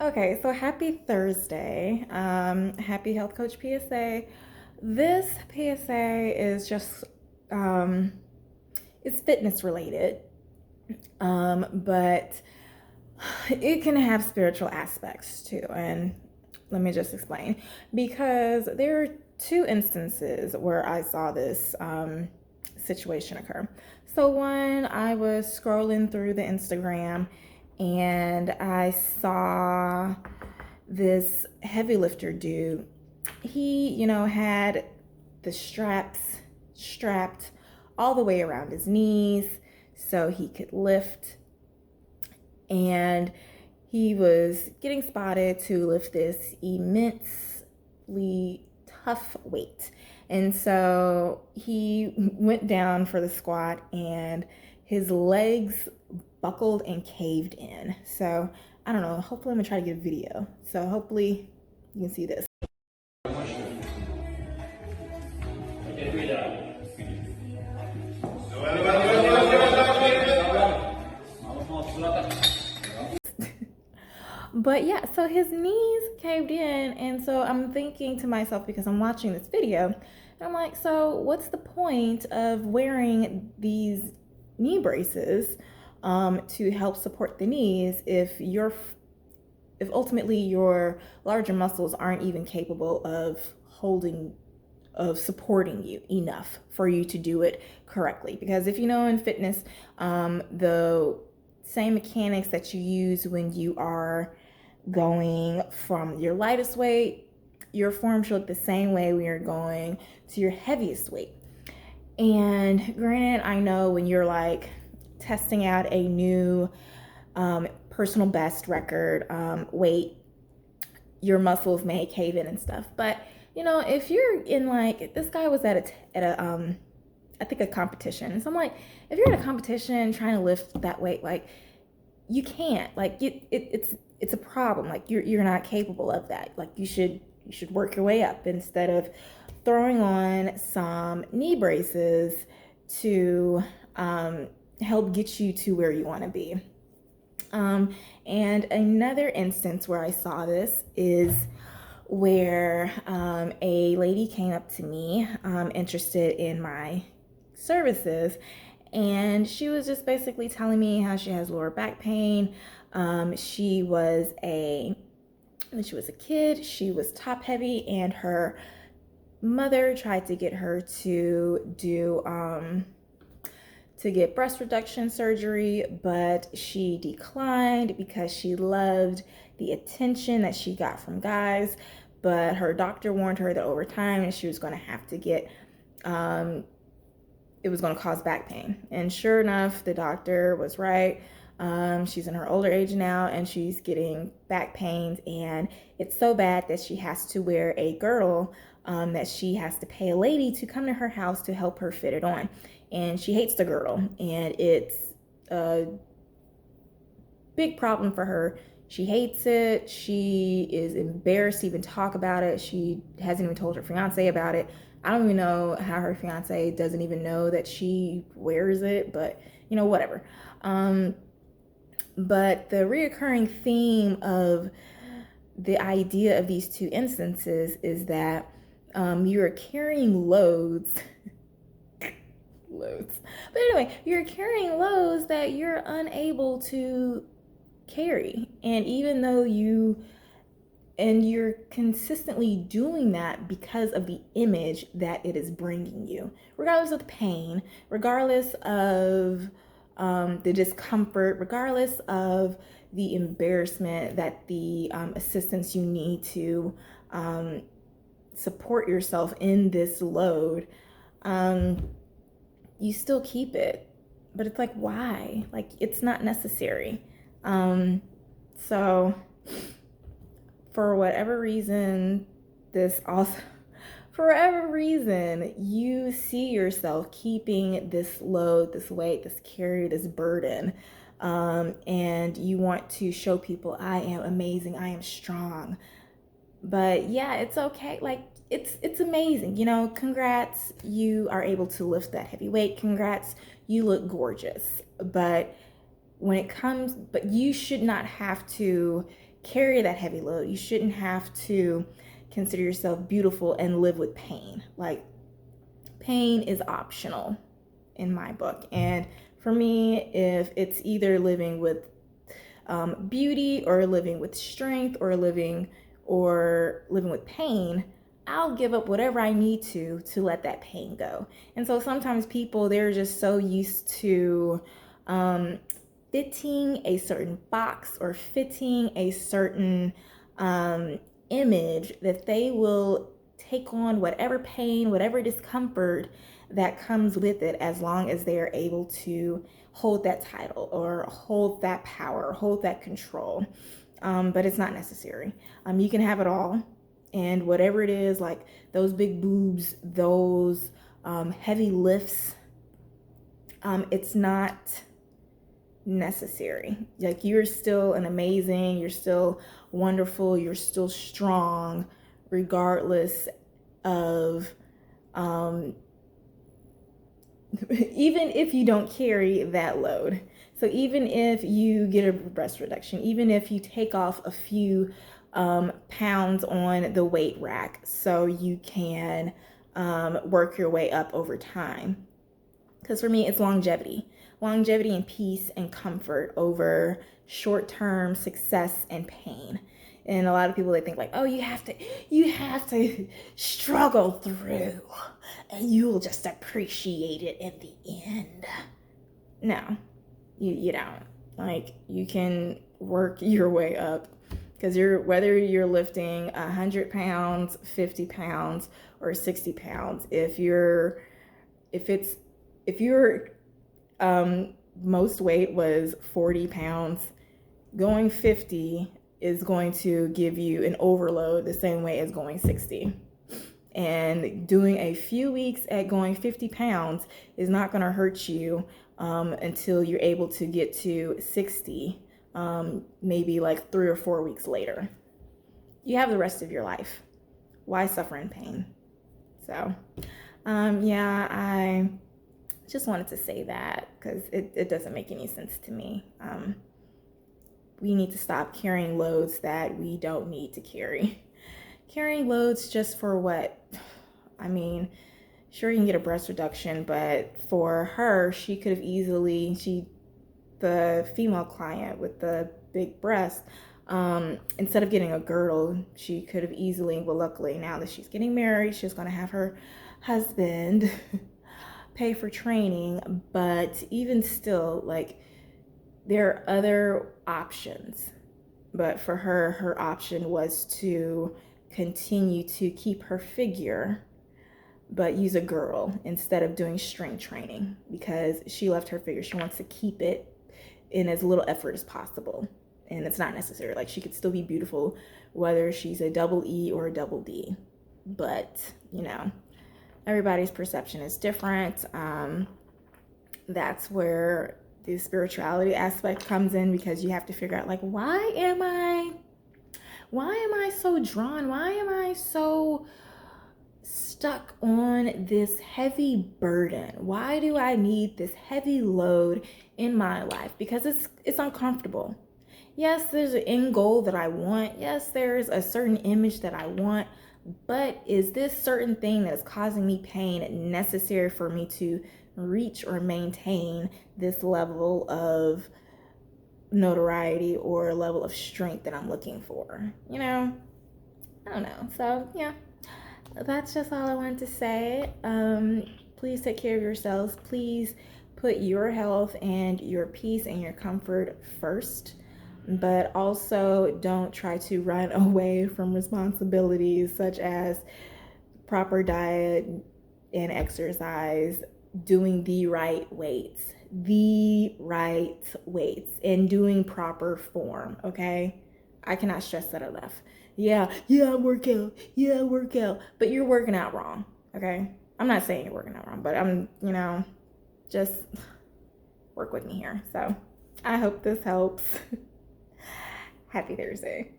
Okay, so happy Thursday. Happy Health Coach PSA. This PSA is just it's fitness related, but it can have spiritual aspects too. And let me just explain, because there are two instances where I saw this situation occur. So one, I was scrolling through the Instagram and I saw this heavy lifter dude. He, had the straps strapped all the way around his knees so he could lift. And he was getting spotted to lift this immensely tough weight. And so he went down for the squat and his legs buckled and caved in. So I don't know, hopefully I'm gonna try to get a video. So hopefully you can see this. But yeah, so his knees caved in, and so I'm thinking to myself, because I'm watching this video, and I'm like, so what's the point of wearing these knee braces to help support the knees if ultimately your larger muscles aren't even capable of supporting you enough for you to do it correctly? Because if you know, in fitness, the same mechanics that you use when you are going from your lightest weight, your form should look the same way when you're going to your heaviest weight. And granted, I know when you're like testing out a new personal best record weight, your muscles may cave in and stuff. But if you're in, like, this guy was at a I think a competition. So I'm like, if you're at a competition trying to lift that weight, like, you can't, like, it's a problem. Like, you're not capable of that. Like, you should work your way up instead of throwing on some knee braces to help get you to where you want to be. And another instance where I saw this is where a lady came up to me interested in my services, and she was just basically telling me how she has lower back pain. She was a kid, she was top heavy, and her mother tried to get her to get breast reduction surgery, but she declined because she loved the attention that she got from guys. But her doctor warned her that over time she was going to have to get it was going to cause back pain. And sure enough, the doctor was right. She's in her older age now, and she's getting back pains, and it's so bad that she has to wear a girdle, that she has to pay a lady to come to her house to help her fit it on. And she hates the girdle, and it's a big problem for her. She hates it. She is embarrassed to even talk about it. She hasn't even told her fiance about it. I don't even know how her fiance doesn't even know that she wears it, but whatever. But the reoccurring theme of the idea of these two instances is that you're carrying loads. Loads. But anyway, you're carrying loads that you're unable to carry. And even though you're consistently doing that because of the image that it is bringing you, regardless of the pain, regardless of the discomfort, regardless of the embarrassment that the assistance you need to support yourself in this load, you still keep it. But it's like, why? Like, it's not necessary. So for whatever reason, for whatever reason, you see yourself keeping this load, this weight, this carry, this burden, and you want to show people, I am amazing, I am strong. But yeah, it's okay. Like, it's amazing. Congrats, you are able to lift that heavy weight. Congrats, you look gorgeous. But you should not have to carry that heavy load. You shouldn't have to consider yourself beautiful and live with pain. Like, pain is optional in my book. And for me, if it's either living with beauty or living with strength or living with pain, I'll give up whatever I need to let that pain go. And so sometimes people, they're just so used to fitting a certain box or fitting a certain image that they will take on whatever pain, whatever discomfort that comes with it, as long as they are able to hold that title or hold that power, or hold that control. But it's not necessary. You can have it all, and whatever it is, like those big boobs, those heavy lifts, it's not necessary. Like, you're still you're still wonderful, you're still strong, regardless of even if you don't carry that load. So even if you get a breast reduction, even if you take off a few pounds on the weight rack so you can work your way up over time. Because for me, it's longevity and peace and comfort over short-term success and pain. And a lot of people, they think like, oh, you have to struggle through and you'll just appreciate it in the end. No, you don't. Like, you can work your way up, because whether you're lifting 100 pounds, 50 pounds, or 60 pounds, if your most weight was 40 pounds, going 50 is going to give you an overload the same way as going 60. And doing a few weeks at going 50 pounds is not going to hurt you until you're able to get to 60, maybe like 3 or 4 weeks later. You have the rest of your life. Why suffer in pain? So, I just wanted to say that, because it doesn't make any sense to me. We need to stop carrying loads that we don't need to carry. Carrying loads just for what? I mean, sure, you can get a breast reduction, but for her, she could have easily, the female client with the big breast, instead of getting a girdle, she could have easily, well, luckily now that she's getting married, she's going to have her husband pay for training. But even still, like, there are other options. But for her option was to continue to keep her figure, but use a girdle instead of doing strength training, because she loved her figure. She wants to keep it in as little effort as possible. And it's not necessary. Like, she could still be beautiful whether she's a double E or a double D. But, everybody's perception is different. That's where the spirituality aspect comes in, because you have to figure out, like, why am I so drawn? Why am I so stuck on this heavy burden? Why do I need this heavy load in my life? Because it's uncomfortable. Yes, there's an end goal that I want. Yes, there's a certain image that I want. But is this certain thing that is causing me pain necessary for me to reach or maintain this level of notoriety or level of strength that I'm looking for? I don't know. So, yeah, that's just all I wanted to say. Please take care of yourselves. Please put your health and your peace and your comfort first. But also don't try to run away from responsibilities such as proper diet and exercise, doing the right weights, and doing proper form, okay? I cannot stress that enough. Yeah, I work out, but you're working out wrong, okay? I'm not saying you're working out wrong, but I'm, just work with me here. So I hope this helps. Happy Thursday.